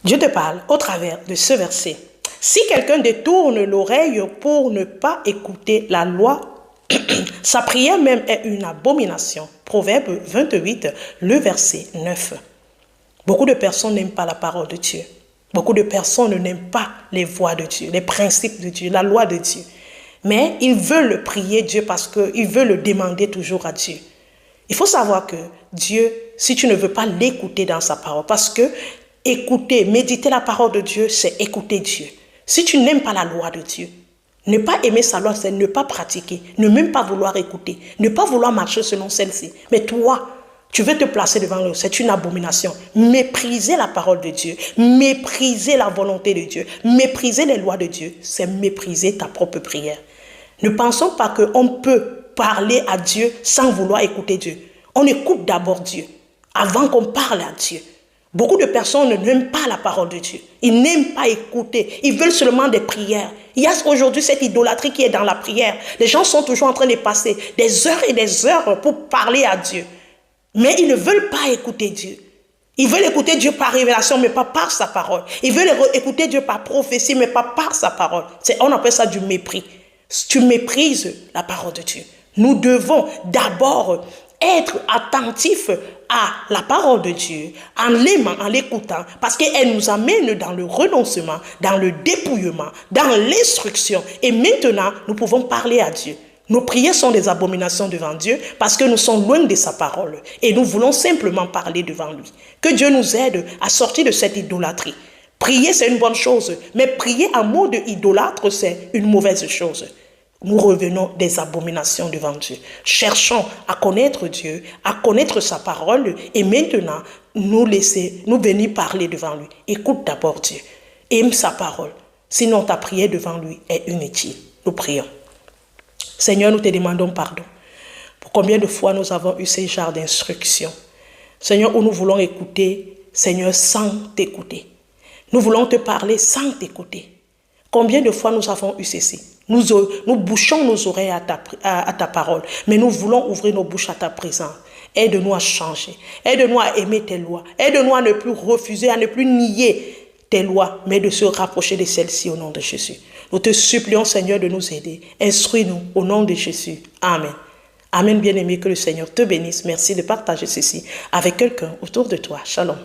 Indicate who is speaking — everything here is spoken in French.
Speaker 1: Dieu te parle au travers de ce verset. Si quelqu'un détourne l'oreille pour ne pas écouter la loi, sa prière même est une abomination. Proverbe 28, le verset 9. Beaucoup de personnes n'aiment pas la parole de Dieu. Beaucoup de personnes n'aiment pas les voies de Dieu, les principes de Dieu, la loi de Dieu. Mais ils veulent prier Dieu parce qu'ils veulent le demander toujours à Dieu. Il faut savoir que Dieu, si tu ne veux pas l'écouter dans sa parole, parce que écouter, méditer la parole de Dieu, c'est écouter Dieu. Si tu n'aimes pas la loi de Dieu, ne pas aimer sa loi, c'est ne pas pratiquer, ne même pas vouloir écouter, ne pas vouloir marcher selon celle-ci. Mais toi, tu veux te placer devant eux, c'est une abomination. Mépriser la parole de Dieu, mépriser la volonté de Dieu, mépriser les lois de Dieu, c'est mépriser ta propre prière. Ne pensons pas qu'on peut parler à Dieu sans vouloir écouter Dieu. On écoute d'abord Dieu avant qu'on parle à Dieu. Beaucoup de personnes n'aiment pas la parole de Dieu. Ils n'aiment pas écouter. Ils veulent seulement des prières. Il y a aujourd'hui cette idolâtrie qui est dans la prière. Les gens sont toujours en train de passer des heures et des heures pour parler à Dieu. Mais ils ne veulent pas écouter Dieu. Ils veulent écouter Dieu par révélation, mais pas par sa parole. Ils veulent écouter Dieu par prophétie, mais pas par sa parole. On appelle ça du mépris. Tu méprises la parole de Dieu. Nous devons d'abord être attentifs à la parole de Dieu, en l'aimant, en l'écoutant, parce qu'elle nous amène dans le renoncement, dans le dépouillement, dans l'instruction. Et maintenant, nous pouvons parler à Dieu. Nos prières sont des abominations devant Dieu parce que nous sommes loin de sa parole et nous voulons simplement parler devant lui. Que Dieu nous aide à sortir de cette idolâtrie. Prier, c'est une bonne chose, mais prier en mode idolâtre, c'est une mauvaise chose. Nous revenons des abominations devant Dieu. Cherchons à connaître Dieu, à connaître sa parole et maintenant, nous venir parler devant lui. Écoute d'abord Dieu. Aime sa parole. Sinon, ta prière devant lui est inutile. Nous prions. Seigneur, nous te demandons pardon. Pour combien de fois nous avons eu ces genres d'instructions. Seigneur, où nous voulons écouter, Seigneur, sans t'écouter. Nous voulons te parler sans t'écouter. Combien de fois nous avons eu ceci? Nous bouchons nos oreilles à ta parole, mais nous voulons ouvrir nos bouches à ta présence. Aide-nous à changer. Aide-nous à aimer tes lois. Aide-nous à ne plus refuser, à ne plus nier tes lois, mais de se rapprocher de celles-ci au nom de Jésus. Nous te supplions, Seigneur, de nous aider. Instruis-nous au nom de Jésus. Amen. Amen, bien-aimé, que le Seigneur te bénisse. Merci de partager ceci avec quelqu'un autour de toi. Shalom.